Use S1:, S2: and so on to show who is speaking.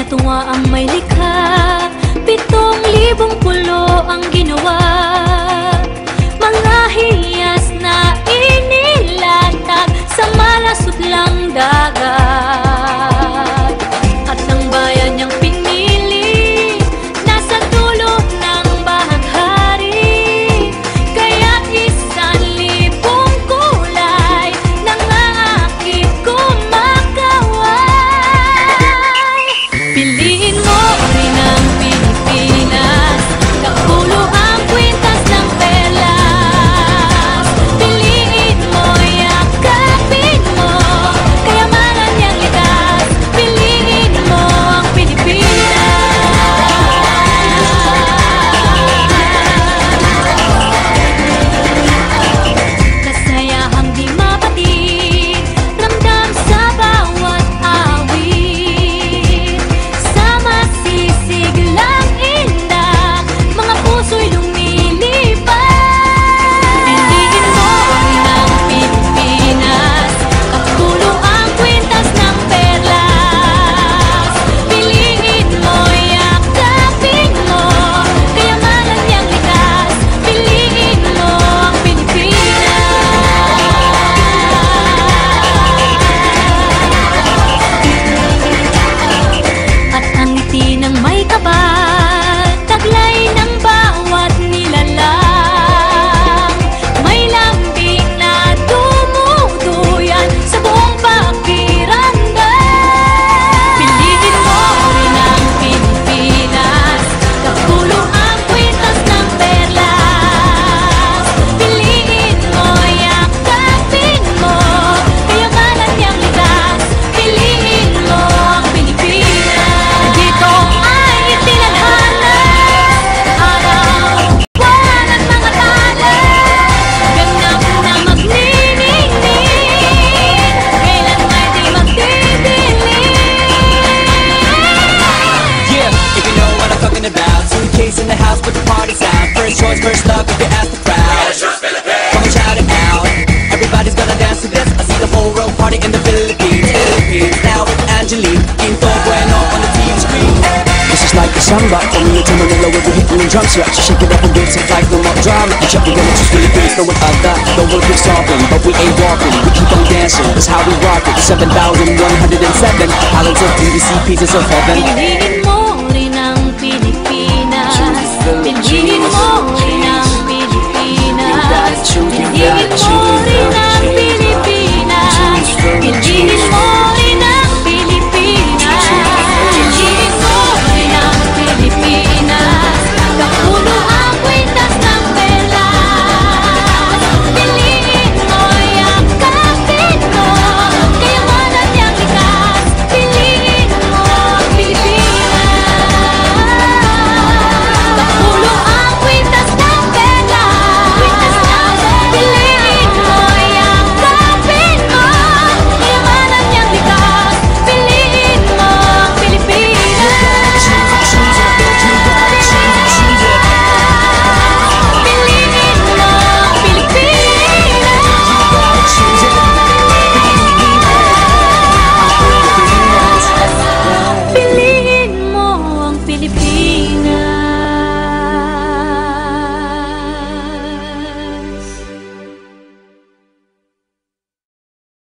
S1: Katuwa ang may likha, 7,000 pulo ang ginawa. Mga hiyas na inilatag sa malasutlang dagat. At ang bayan niyang pinili, nasa dulo ng bahaghari. Kaya't 1,000 kulay nangaakit kumakaway. Piliin mo rin ang Pilipinas, kapulo ang kwintas ng perlas. Piliin mo, yakapin mo, kayamanan niyang likas. Piliin mo ang Pilipinas. Kasayahang di mapatid, ramdam sa bawat awit. Sa masisiglang indak, mga puso'y lumilipad. Piliin mo rin ang Pilipinas, kapulo ang kwintas ng perlas. Piliin mo, yakapin mo, kayamanan niyang likas. Piliin mo ang Pilipinas. At ang ngiti ng may kapal, taglay ng bawat nilalang. May lambing na dumuduyan sa buong pakiramdam. Piliin mo rin ang Pilipinas, kapulo ang kwintas ng perlas. Piliin mo, yakapin mo, kayamanan niyang likas. Piliin mo ang Pilipinas. Dito ay itinadhana, araw-buwan at mga tala. Ganap na magniningning, kailan may di magdidilim.
S2: Yeah, if you know what I'm talking about. Suitcase in the house, but the party's out. First choice, first love, if you ask the crowd. Come and shout it out. Everybody's gonna dance to this. I see the whole world party in the Philippines. Now with Angelique, Quinto Bueno on the TV screen.
S3: This is like a samba, from me to Manila with the hitting and drum set. So shake it up and dance it like no more drama. And check, we're gonna choose Philippines, no one other. The world keeps talking, but we ain't walking. We keep on dancing, that's how we rock it. 7,107 islands of beauty, pieces of heaven.
S1: Piliin mo rin ang Pilipinas. Piliin mo rin ang Pilipinas. Piliin mo rin